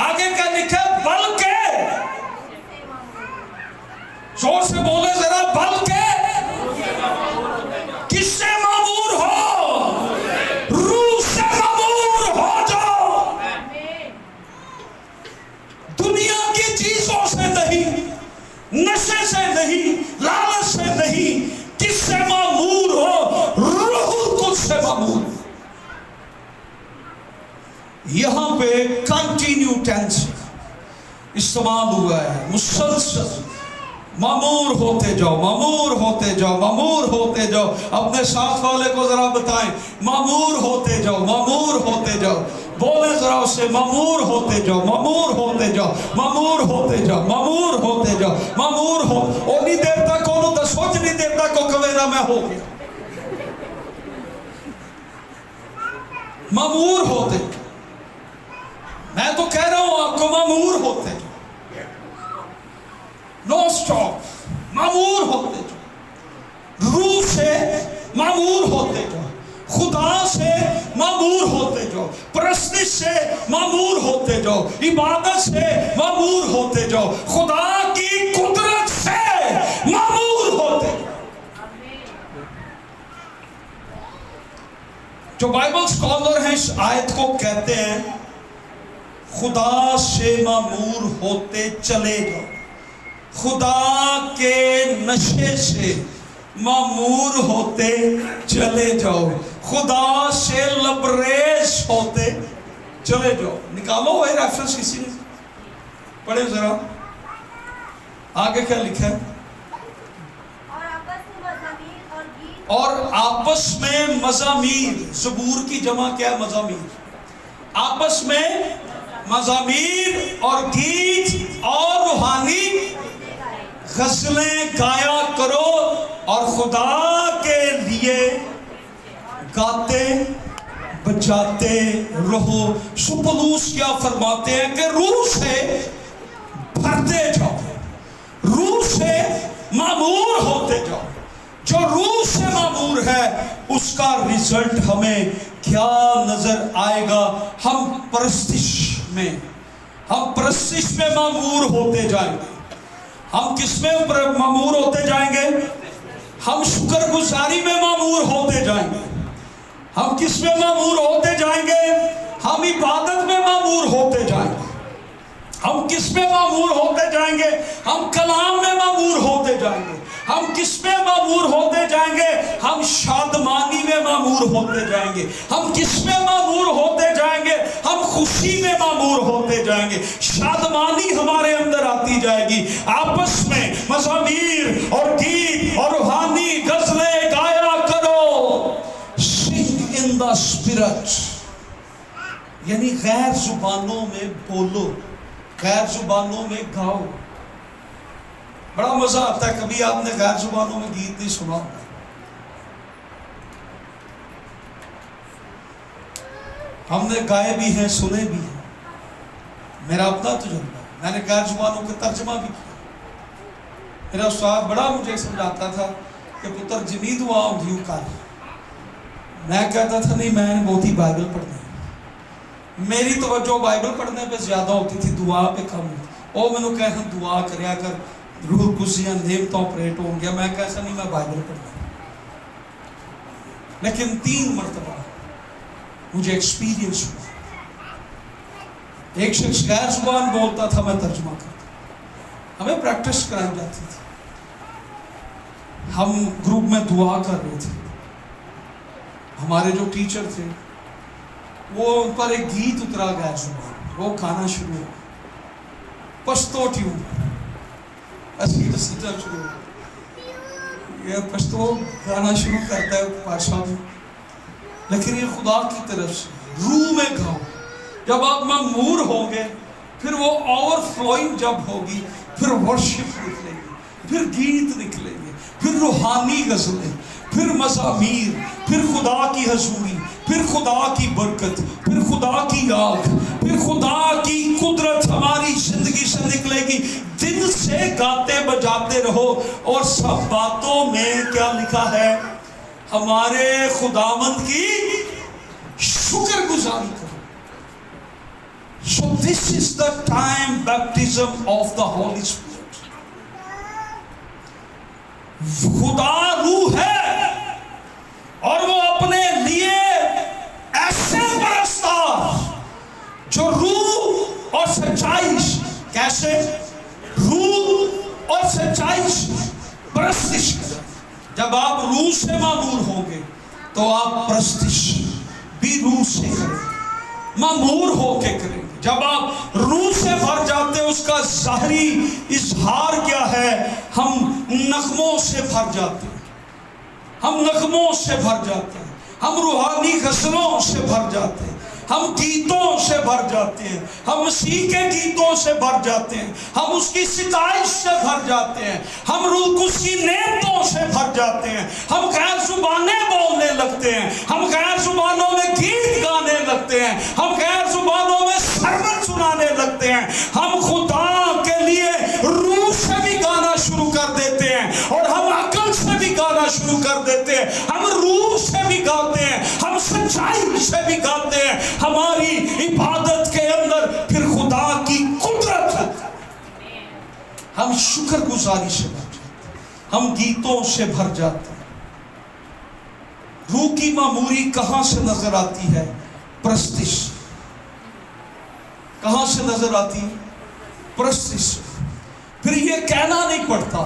आगे क्या लिखा है? बल्कि, जोर से बोले जरा, बल्कि किससे मामूर हो? रूह से मामूर हो जाओ। दुनिया की चीज मामूर। यहां पे कंटिन्यू टेंस इस्तेमाल हुआ है, मुसलसल मामूर होते जाओ, मामूर होते जाओ, मामूर होते जाओ। अपने साथ वाले को जरा बताएं, मामूर होते जाओ, मामूर होते जाओ। बोले जरा उससे, मामूर होते जाओ, मामूर होते जाओ, मामूर होते जाओ, मामूर होते जाओ, मामूर हो। ओनी देर तक कोनो दसो जिनी देर तक को कवेरा मैं हो गया। मामूर होते, मैं तो कह रहा हूं आपको मामूर होते जाओ, नो स्टॉप, मामूर होते जाओ। रूह से मामूर होते जाओ, खुदा से मामूर होते जाओ, परस्तिश से मामूर होते जाओ, इबादत से मामूर होते जाओ, खुदा की कुदरत से मामूर होते जाओ। जो बाइबल स्कॉलर हैं इस आयत को कहते हैं खुदा से मामूर होते चले जाओ, खुदा के नशे से मामूर होते चले जाओ, खुदा से लबरेज होते चले जाओ। निकालो वही रेफरेंस किसी ने, पढ़े जरा आगे क्या लिखा है। और आपस में मज़ामीर, ज़बूर की जमा क्या है? मज़ामीर। आपस में मज़ामीर और गीत और रूहानी गज़लें गाया करो और खुदा के लिए गाते बजाते रहो। सुपलूस क्या फरमाते हैं कि रूह से भरते जाओ, रूह से मामूर होते जाओ। जो रूह से मामूर है उसका रिजल्ट हमें क्या नजर आएगा? हम परस्तिश में मामूर होते जाएंगे। हम किस में मामूर होते जाएंगे? हम शुक्रगुजारी में मामूर होते जाएंगे। हम किस में मामूर होते जाएंगे? हम इबादत में मामूर होते जाएंगे। हम किस में मामूर होते जाएंगे? हम कलाम में मामूर होते जाएंगे। हम किस में मामूर होते जाएंगे? हम शादमानी में मामूर होते जाएंगे। हम किस में मामूर होते जाएंगे? हम खुशी में मामूर होते जाएंगे। शादमानी हमारे अंदर आती जाएगी। आपस में मज़ामीर और गीत और रूहानी गज़लें गाया करो। सिंग इन द स्पिरिट, यानी गैर जुबानों में बोलो, गैर जुबानों में गाओ। बड़ा मजा आता है। कभी आपने गैर जुबानों में गीत नहीं सुना? हमने गाए भी हैं, सुने भी हैं। मेरा अपना तजुर्बा, मैंने गैर जुबानों का तर्जमा भी किया। मेरा उस्ताद बड़ा मुझे समझाता था कि पुत्र जिनी दुआ होगी कर। मैं कहता था नहीं, मैंने बहुत ही बाइबल पढ़नी है। मेरी तवज्जो बाइबल पढ़ने पे ज्यादा होती थी, दुआ पे कम होती। ओ मैंने कहा दुआ करया कर, रूह कुसियां नेमत ऑपरेट हो गया। मैं कैसा नहीं, मैं बाइबल पढ़ना। लेकिन 3 मरतबा मुझे एक्सपीरियंस हुआ। एक शख्स गैर जुबान बोलता था, मैं तर्जुमा करता। हमें प्रैक्टिस कराई जाती थी। हम ग्रुप में दुआ कर रहे थे। हमारे जो टीचर थे वो उन पर एक गीत उतरा गैर जुबान, वो गाना शुरू हुआ, पश्तो ट्यून शुरू हो। ये पश्तो गाना शुरू करता है पाशा में, लेकिन ये खुदा की तरफ से रूह में गाओ। जब आप मामूर होंगे, फिर वो ओवरफ्लोइंग जब होगी, फिर वर्शिप निकलेगी, फिर गीत निकलेंगे, फिर रूहानी गज़लें, फिर मज़ामीर, फिर खुदा की हजूरी, फिर खुदा की बरकत, फिर खुदा की आग, फिर खुदा की कुदरत हमारी जिंदगी से निकलेगी। दिल से गाते बजाते रहो। और सब बातों में क्या लिखा है? हमारे खुदावंद की शुक्रगुजारी करो। So this is the time baptism of the Holy Spirit. खुदा रूह है और वो अपने लिए ऐसे परस्तार जो रूह और सच्चाई, कैसे रूह और सच्चाई परस्तिश करें। जब आप रूह से मामूर होंगे, तो आप प्रस्तिश भी रूह से करेंगे, मामूर होके करेंगे। जब आप रूह से भर जाते हैं, उसका ज़ाहरी इजहार क्या है? हम नगमों से भर जाते हैं, हम नगमों से भर जाते हैं, हम रूहानी गज़लों से भर जाते हैं, हम गीतों से भर जाते हैं, हम मसीह के गीतों से भर जाते हैं, हम उसकी सिताइश से भर जाते हैं, हम रूह उसकी नेमतों से भर जाते हैं, हम गैर जुबानें बोलने लगते हैं, हम गैर जुबानों में गीत गाने लगते हैं, हम गैर जुबानों में सरमन सुनाने लगते हैं, हम खुदा के लिए रूह से भी गाना शुरू कर देते हैं और हम अकल से भी गाना शुरू कर देते हैं, हम रूह से भी गाते हैं, हम सच्चाई से भी गाते हैं। हमारी इबादत के अंदर फिर खुदा की कुदरत है। हम शुक्रगुजारी से भर जाते हैं, हम गीतों से भर जाते हैं। रूह की मामूरी कहां से नजर आती है? प्रस्तिश। कहां से नजर आती है? प्रस्तिश। फिर ये कहना नहीं पड़ता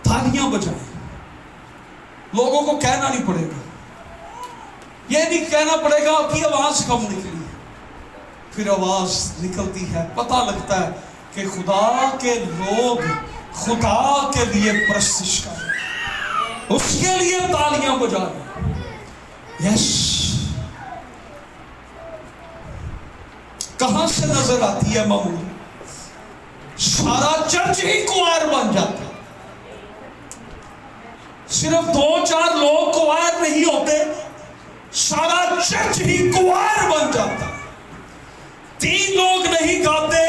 तालियां बजाएं, लोगों को कहना नहीं पड़ेगा, ये नहीं कहना पड़ेगा कि आवाज कम निकली, फिर आवाज निकलती है। पता लगता है कि खुदा के लोग खुदा के लिए प्रस्तिश करें, उसके लिए तालियां बजाएं। यस। कहां से नजर आती है मामूली? सारा चर्च ही क्वायर बन जाता है। सिर्फ 2-4 लोग क्वायर नहीं होते, सारा चर्च ही क्वायर बन जाता है। 3 लोग नहीं गाते,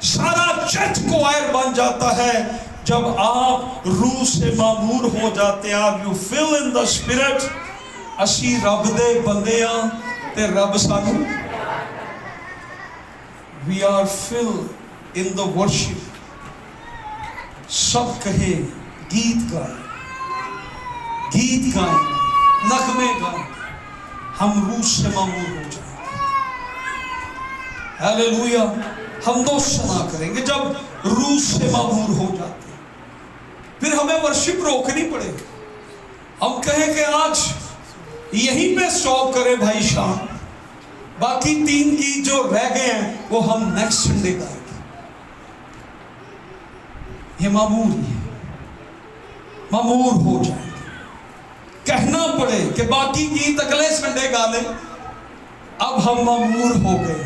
सारा चर्च क्वायर बन जाता है। जब आप रूह से मामूर हो जाते हैं, आप you fill in the spirit. असी रब दे बंदे आ ते रब सानू, we are fill in the worship. सब कहे गीत गाए, गीत गाए, नगमे गाए, हम रूह से मामूर हो जाएंगे। हालेलुया। हम दो सना करेंगे जब रूह से मामूर हो जाते हैं। फिर हमें वर्शिप रोकनी पड़े। हम कहें कि आज यहीं पे स्टॉप करें भाई शाम, बाकी 3 गीत जो रह गए हैं वो हम नेक्स्ट संडे गाएंगे। ये मामूर ही है, मामूर हो जाए। कहना पड़े कि बाकी गीत अगले संडे गा लें, अब हम मामूर हो गए,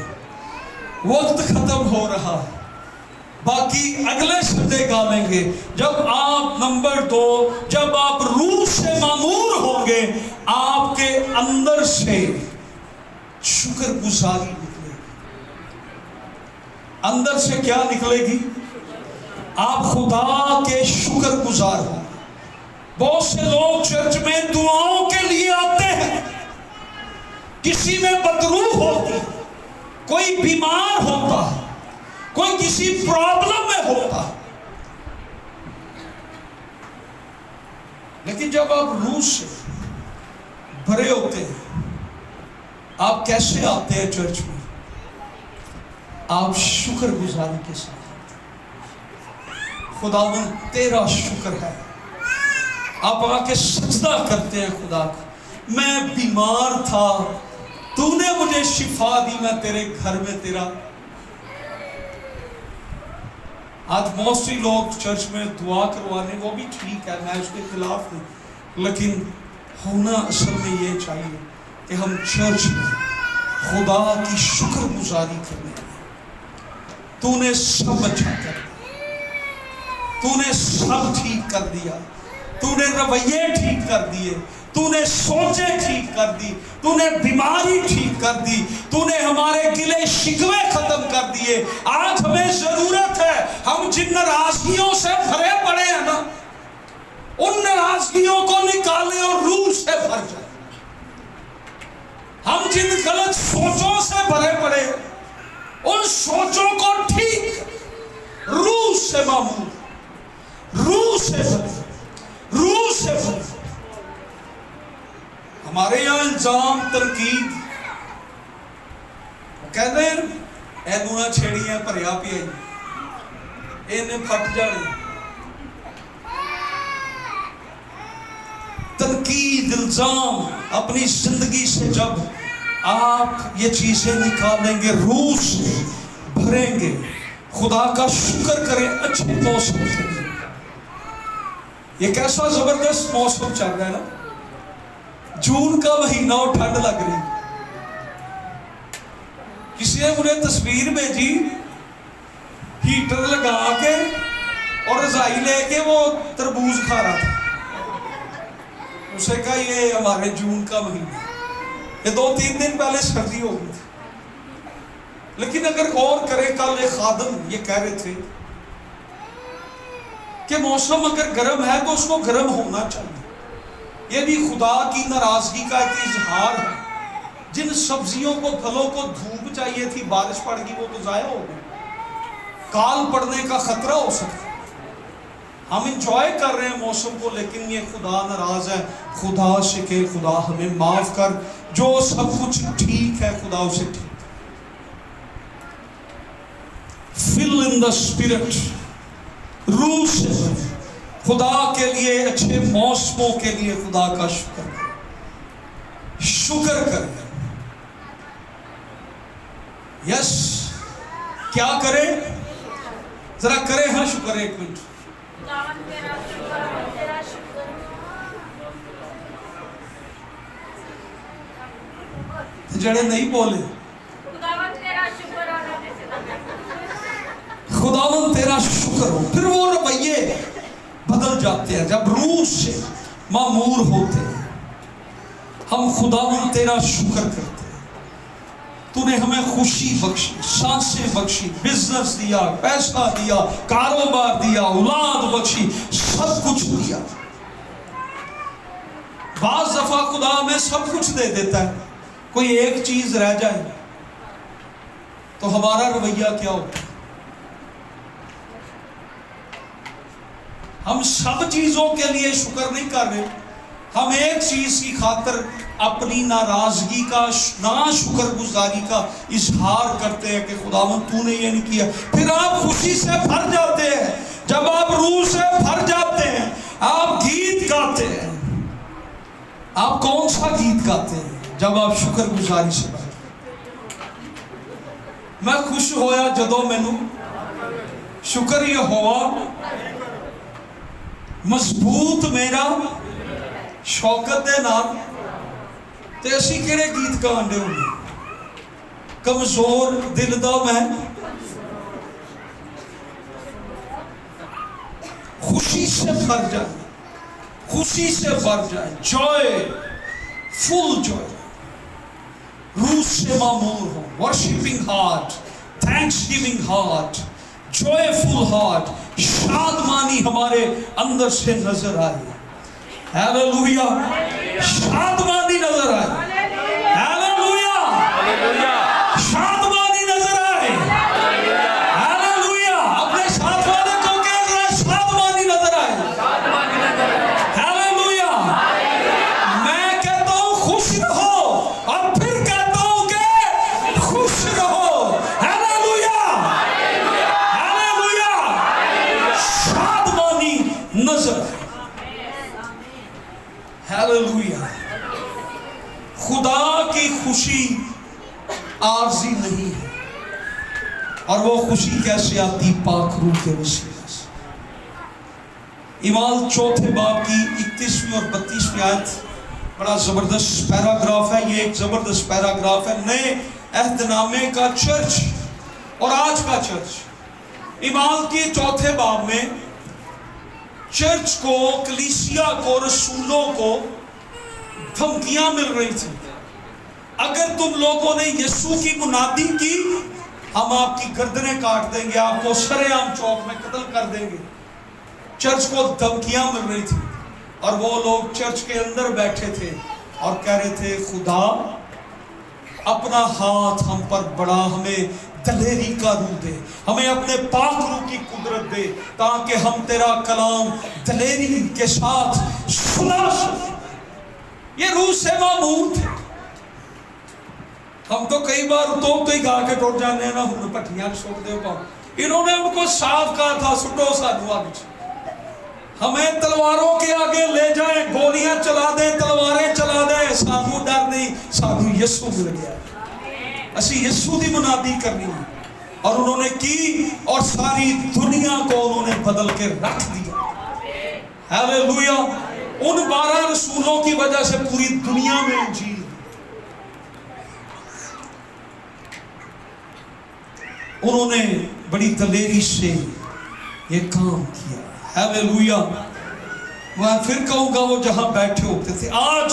वक्त खत्म हो रहा है, बाकी अगले संडे गा लेंगे। जब आप नंबर 2, जब आप रूह से मामूर होंगे, आपके अंदर से शुक्रगुजारी निकलेगी। अंदर से क्या निकलेगी? आप खुदा के शुक्रगुजार होंगे। बहुत से लोग चर्च में दुआओं के लिए आते हैं, किसी में बदरूह होती, कोई बीमार होता, कोई किसी प्रॉब्लम में होता, लेकिन जब आप रूह से भरे होते हैं, आप कैसे आते हैं चर्च में? आप शुक्रगुजारी के साथ, खुदावन तेरा शुक्र है। आप आके सजदा करते हैं खुदा को, मैं बीमार था, तूने मुझे शिफा दी, मैं तेरे घर में तेरा। आज मोस्टली लोग चर्च में दुआ करवाने, वो भी ठीक है, मैं उसके खिलाफ नहीं, लेकिन होना असल में ये चाहिए कि हम चर्च में खुदा की शुक्रगुजारी करने लगे। तूने सब अच्छा कर दिया, तूने सब ठीक कर दिया, तूने रवैये ठीक कर दिए, तूने सोचे ठीक कर दी, तूने बीमारी ठीक कर दी, तूने हमारे गिले शिकवे खत्म कर दिए। आज हमें जरूरत है, हम जिन नाराजगियों से भरे पड़े हैं ना, उन नाराजगियों को निकालें और रूह से भर जाए। हम जिन गलत सोचों से भरे पड़े, उन सोचों को ठीक, रूह से मामूल, रूह से भरे, रूह से भरे। हमारे यहां इल्जाम, तनकीद, कहते हैं एनू ना छेड़ियां भरिया पिया, इन्हें फट जाने। इल्जाम अपनी जिंदगी से जब आप ये चीजें निकालेंगे, रूह से भरेंगे, खुदा का शुक्र करें अच्छे मौसम के लिए। ये कैसा जबरदस्त मौसम चल रहा है ना, जून का महीना और ठंड लग रही। किसी ने मुझे तस्वीर भेजी, हीटर लगा के और रजाई लेके वो तरबूज खा रहा था। उसे कहा ये हमारे जून का महीना, ये 2-3 दिन पहले सर्दी हो गई थी। लेकिन अगर गौर करें, कल एक खादम ये कह रहे थे कि मौसम अगर गर्म है तो उसको गर्म होना चाहिए। ये भी खुदा की नाराजगी का एक इजहार है। जिन सब्जियों को, फलों को धूप चाहिए थी, बारिश पड़ गई, वो तो जाया हो गई। काल पड़ने का खतरा हो सकता है। हम इंजॉय कर रहे हैं मौसम को, लेकिन ये खुदा नाराज है। खुदा से के खुदा हमें माफ कर, जो सब कुछ ठीक है खुदा उसे ठीक। फिल इन द स्पिरिट, रूह से खुदा के लिए, अच्छे मौसमों के लिए खुदा का शुक्र करें। यस, क्या करें, जरा करें। हाँ शुक्र, 1 मिनट। जड़े नहीं बोले, खुदावन तेरा शुक्र हो। फिर वो रवैये बदल जाते हैं जब रूह से मामूर होते हैं। हम खुदावन तेरा शुक्र करते हैं, तूने हमें खुशी बख्शी, सांसें बख्शी, बिजनेस दिया, पैसा दिया, कारोबार दिया, औलाद बख्शी, सब कुछ दिया। बाज दफा खुदा हमें सब कुछ दे देता है, कोई एक चीज रह जाए तो हमारा रवैया क्या होता है? हम सब चीजों के लिए शुक्र नहीं कर रहे, हम एक चीज की खातर अपनी नाराजगी का, ना शुक्रगुजारी का इजहार करते हैं कि खुदावन तूने ये नहीं किया। फिर आप खुशी से भर जाते हैं। जब आप रूह से भर जाते हैं, आप गीत गाते हैं। आप कौन सा गीत गाते हैं? जब आप शुक्रगुजारी से भर। मैं खुश होया जदों मैनू शुक्र यहोवा मजबूत मेरा शौकत दे नाल। ते असी किहड़े गीत गांदे होंगे? कमजोर दिल दा मैं खुशी से भर जाए, खुशी से भर जाए। जॉय, फुल जॉय, रूह से मामूर हो। Worshipping heart, thanksgiving heart, joyful heart, शादमानी हमारे अंदर से नजर आए। हालेलुया, शादमानी नजर आए। हालेलुया, शादमानी नजर आए। हालेलुया, अपने साथ वाले को कह रहा है शादमानी नजर आए। हालेलुया, मैं कहता हूं खुश रहो और फिर कहता हूं कि खुश रहो। हालेलुया, हालेलुया, शादमानी नजर। हालेलुया, खुदा की खुशी आर्जी नहीं है। और वो खुशी कैसे आती? पाक रूह के वसीले से। इमाल 4 बाब की 31वीं और 32वीं आयत, बड़ा जबरदस्त पैराग्राफ है। ये एक जबरदस्त पैराग्राफ है नए अहदनामे का चर्च और आज का चर्च। इमाल के 4 बाब में चर्च को, कलीसिया को, रसूलों को धमकियां मिल रही थी। अगर तुम लोगों ने यीशु की मुनादी की, हम आपकी गर्दनें काट देंगे, आपको सरेआम चौक में कत्ल कर देंगे। चर्च को धमकियां मिल रही थी और वो लोग चर्च के अंदर बैठे थे और कह रहे थे खुदा अपना हाथ हम पर बढ़ा, हमें दलेरी का रूह दे, हमें अपने पाक रूह की कुदरत दे, ताकि हम तेरा कलाम दलेरी के साथ सुना सकें। ये रूह से मामूर थे। हम तो कई बार तो ही गा के टुट जाने ना, हुन भट्टियां सुट दे पाओ। इन्होंने हमको साफ कहा था सुटो सानू आग, हमें तलवारों के आगे ले जाए, गोलियां चला दें, तलवारें यसू मिल गया। असी यसू की मुनादी करनी है। और उन्होंने की और सारी दुनिया को उन्होंने बदल के रख दिया। हालेलुया। उन 12 रसूलों की वजह से पूरी दुनिया में इंजील, उन्होंने बड़ी दलेरी से ये काम किया। हालेलुया। मैं फिर कहूंगा, वो जहां बैठे होते थे, आज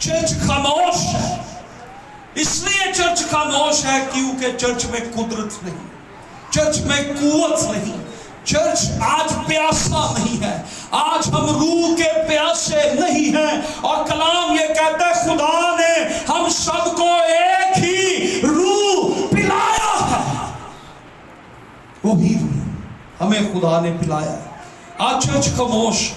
चर्च खामोश है। इसलिए चर्च खामोश है क्योंकि चर्च में कुदरत नहीं, चर्च में कुव्वत नहीं, चर्च आज प्यासा नहीं है। आज हम रूह के प्यासे नहीं हैं। और कलाम ये कहता है, खुदा ने हम सबको एक ही रूह पिलाया है। वही रूह हमें खुदा ने पिलाया है। आज चर्च खामोश।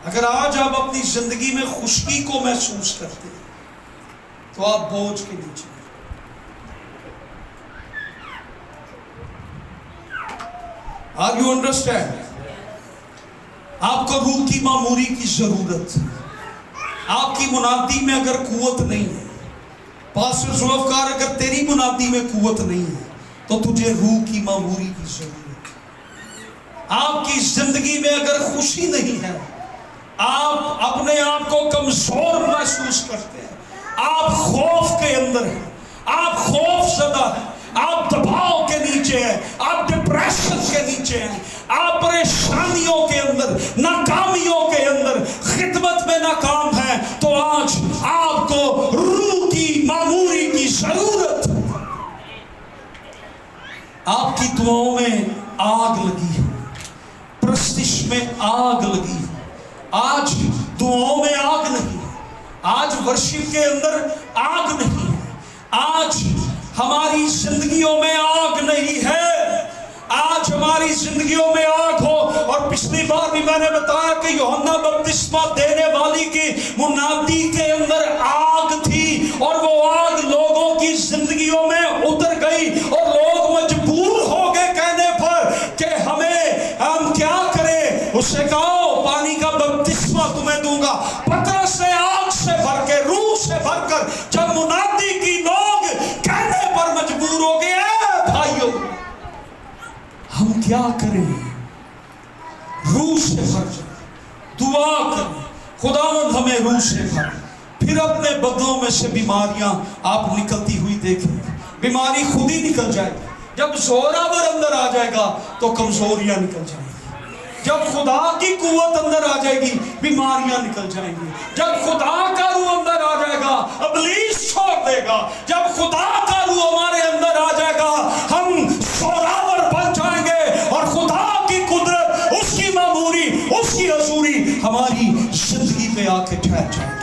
अगर आज आप अपनी जिंदगी में खुशकी को महसूस करते हैं तो आप बोझ के नीचे। Are you understand? आपको रूह की मामूरी की जरूरत है। आपकी मुनादी में अगर कुव्वत नहीं है, पास्टर जुल्फकार, अगर तेरी मुनादी में कुव्वत नहीं है तो तुझे रूह की मामूरी की जरूरत है। आपकी जिंदगी में अगर खुशी नहीं है, आप अपने आप को कमजोर महसूस करते हैं, आप खौफ के अंदर हैं, आप खौफ ज़दा हैं, आप दबाव के नीचे हैं, आप डिप्रेशन के नीचे हैं, आप परेशानियों के अंदर, नाकामियों के अंदर, खिदमत में नाकाम हैं, तो आज आपको रूह की मामूरी की जरूरत है। आपकी दुआओं में आग लगी है, प्रस्तिश में आग लगी है। आज दुआओं में आग नहीं है, आज वर्शिप के अंदर आग नहीं है, आज हमारी जिंदगियों में आग नहीं है। आज हमारी जिंदगियों में आग हो। और पिछली बार भी मैंने बताया कि यूहन्ना बपतिस्मा देने वाली की मुनादी के अंदर आग थी और वो आग लोगों की जिंदगियों में उतर गई और लोग मजबूर हो गए कहने पर कि हम क्या करें। उससे कहो, पानी का बपतिस्मा तुम्हें दूंगा। पतरस ने आग से भर के, रूह से भरकर, जब मुनादी की लोग कहने पर मजबूर हो गए, भाइयों हम क्या करें? रूह से भर जाए, दुआ करें, खुदावंद हमें रूह से भर। फिर अपने बदनों में से बीमारियां आप निकलती हुई देखेंगे। बीमारी खुद ही निकल जाएगी। जब जोरावर अंदर आ जाएगा तो कमजोरियां निकल जाएंगी। जब खुदा की कुव्वत अंदर आ जाएगी, बीमारियां निकल जाएंगी। जब खुदा का रूह अंदर आ जाएगा, इब्लीस छोड़ देगा। जब खुदा का रूह हमारे अंदर आ जाएगा, हम जोरावर बन जाएंगे और खुदा की कुदरत, उसकी मामूरी, उसकी हजूरी हमारी जिंदगी पे आके ठहर जाएगी।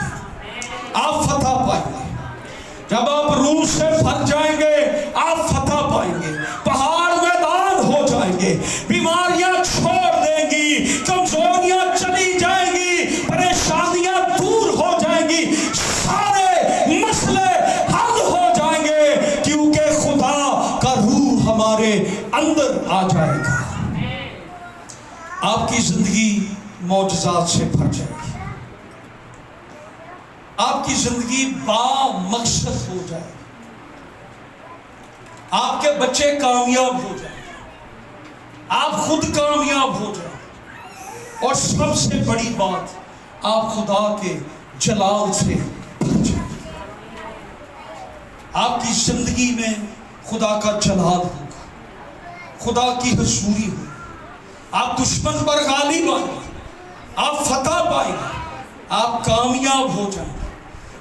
आप फतह पाएंगे। जब आप रूह से भर जाएंगे, आप फतह पाएंगे। पहाड़ मैदान हो जाएंगे, बीमारियां छोड़ देंगी, कमजोरियां चली जाएंगी, परेशानियां दूर हो जाएंगी, सारे मसले हल हो जाएंगे, क्योंकि खुदा का रूह हमारे अंदर आ जाएगा। आपकी जिंदगी मौजज़ात से भर जाएगी। आपकी जिंदगी बामकसद हो जाएगी। आपके बच्चे कामयाब हो जाएंगे, आप खुद कामयाब हो जाएंगे, और सबसे बड़ी बात, आप खुदा के जलाल से भर जाएंगे। आपकी जिंदगी में खुदा का जलाल होगा, खुदा की हजूरी होगी। आप दुश्मन पर गालिब आएंगे, आप फतह पाएंगे, आप कामयाब हो जाएंगे।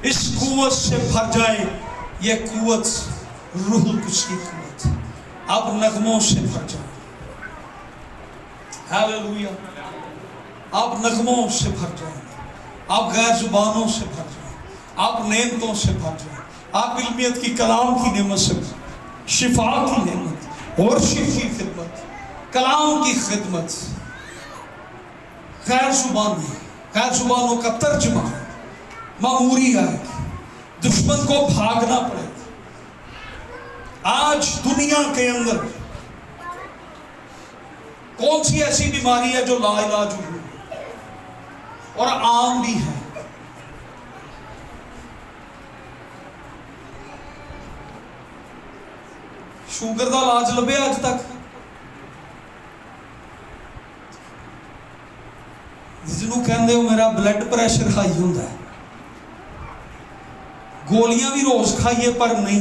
इस कुव्वत से भर जाए। ये कुव्वत रूहुल कुद्स की कुव्वत। आप नगमों से भर जाए। हालेलुया। आप नगमों से भर जाए, आप गैर जुबानों से भर जाए, आप नेमतों से भर जाए, आप इल्मियत की कलाम की नेमत से, शिफा की नेमत, वर्शिप की खिदमत, कलाम की खिदमत, गैर जुबानों का तर्जुमा, मामूरी आएगी, दुश्मन को भागना पड़ेगा। आज दुनिया के अंदर कौन सी ऐसी बीमारी है जो लाइलाज हुई और आम भी है? ਸ਼ੂਗਰ ਦਾ ਇਲਾਜ ਲੱਭਿਆ ਅੱਜ ਤੱਕ? ਜਿਹਨੂੰ ਕਹਿੰਦੇ ਹੋ मेरा ब्लड प्रेशर हाई ਹੁੰਦਾ है, गोलियां भी रोज खाइए पर नहीं,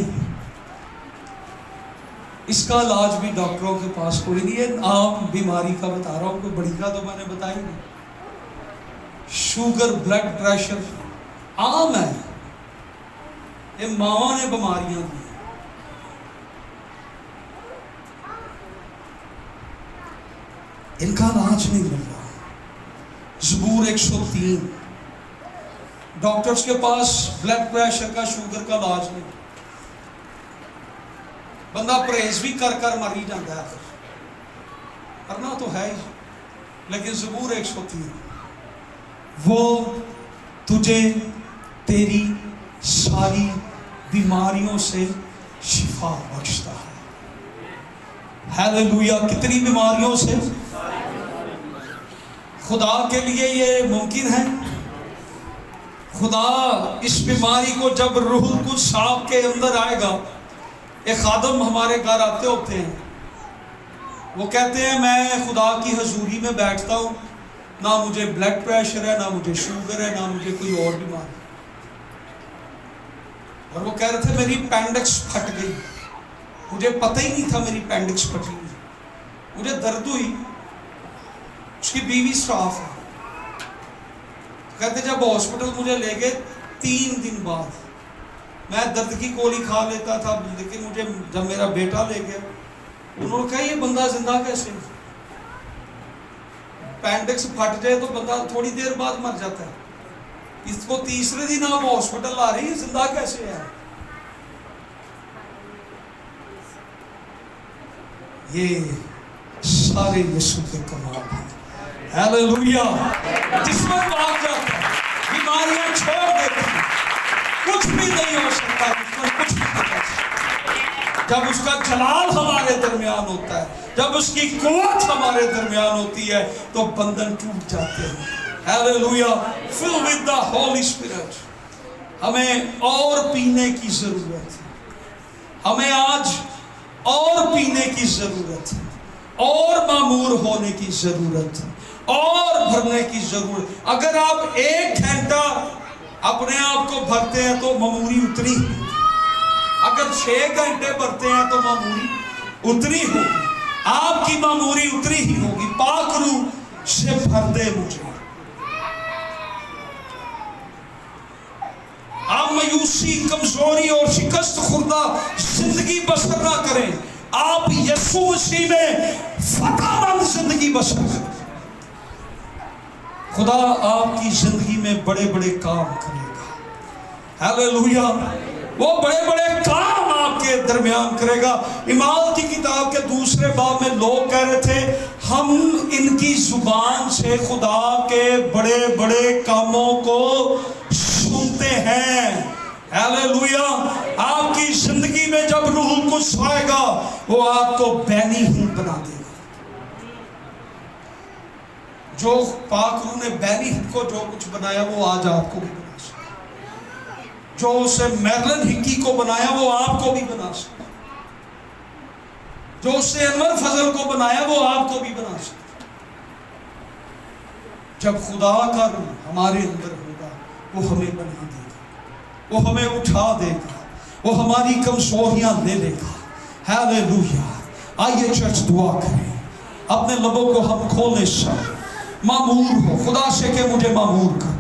इसका इलाज भी डॉक्टरों के पास कोई नहीं है। आम बीमारी का बता रहा हूं, कोई बड़ी का तो मैंने बताई नहीं। शुगर ब्लड प्रेशर आम है, ये मावां ने बीमारियां दी। इनका इलाज नहीं मिल रहा। ज़बूर 103, डॉक्टर्स के पास ब्लड प्रेशर का शुगर का इलाज नहीं, बंदा परहेज भी कर कर मर ही जाता है, करना तो है ही। लेकिन ज़बूर 103, वो तुझे तेरी सारी बीमारियों से शिफा बख्शता है। हालेलुया। कितनी बीमारियों से? खुदा के लिए ये मुमकिन है। खुदा इस बीमारी को जब रूहुल कुद्स आपके अंदर आएगा, एक खादम हमारे घर आते होते हैं, वो कहते हैं मैं खुदा की हजूरी में बैठता हूँ, ना मुझे ब्लड प्रेशर है, ना मुझे शुगर है, ना मुझे कोई और बीमारी। और वो कह रहे थे मेरी अपेंडिक्स फट गई, मुझे पता ही नहीं था मेरी अपेंडिक्स फटी हुई, मुझे दर्द हुई। उसकी बीवी स्टाफ है, कहते जब हॉस्पिटल मुझे ले गए 3 दिन बाद, मैं दर्द की गोली खा लेता था, लेकिन मुझे जब मेरा बेटा ले गया, उन्होंने कहा ये बंदा जिंदा कैसे? अपेंडिक्स फट जाए तो बंदा थोड़ी देर बाद मर जाता है, इसको तीसरे दिन आप हॉस्पिटल ला रही है, जिंदा कैसे है? ये सारे यीशु के कमाल हैं। हालेलुया। जिसमें भाग जाता है, बीमारियां छोड़ देती हैं, कुछ भी नहीं हो सकता, उसमें कुछ भी नहीं हो सकता। जब उसका जलाल हमारे दरमियान होता है, जब उसकी कुव्वत हमारे दरमियान होती है, तो बंधन टूट जाते हैं। Hallelujah. Fill with the Holy Spirit. हमें और पीने की जरूरत है, हमें आज और पीने की जरूरत है, और मामूर होने की जरूरत है, और भरने की जरूरत। अगर आप 1 घंटा अपने आप को भरते हैं तो मामूरी उतनी ही, अगर 6 घंटे भरते हैं तो मामूरी उतनी होगी, आपकी मामूरी उतनी ही होगी। पाक रूह से भर दे मुझे। आप मायूसी, कमजोरी और शिकस्त खुर्दा जिंदगी बसर ना करें, आप यीशु मसीह में फतहमंद जिंदगी बसर करें। खुदा आपकी जिंदगी में बड़े बड़े काम करेगा। हालेलुया। वो बड़े बड़े काम आपके दरमियान करेगा। इमाल की किताब के 2 बाब में लोग कह रहे थे हम इनकी जुबान से खुदा के बड़े बड़े कामों को सुनते हैं। हालेलुया। आपकी जिंदगी में जब रूहुल कुद्स आएगा, वो आपको बैनी ही बना देगा। जो पाक रूह ने बैनी को जो कुछ बनाया, वो आज आपको भी बना सकता। जो उसे मैरलन हिक्की को बनाया, वो आपको भी बना सकता। जो उसे अनवर फजल को बनाया, वो आपको भी बना सकता। जब खुदा का रूह हमारे अंदर होगा, वो हमें बना देगा, वो हमें उठा देगा, वो हमारी कमजोरियां ले लेगा। हालेलुया। आइए चर्च दुआ करें, अपने लबों को हम खोलें। सब मामूर हो खुदा से के मुझे मामूर कर।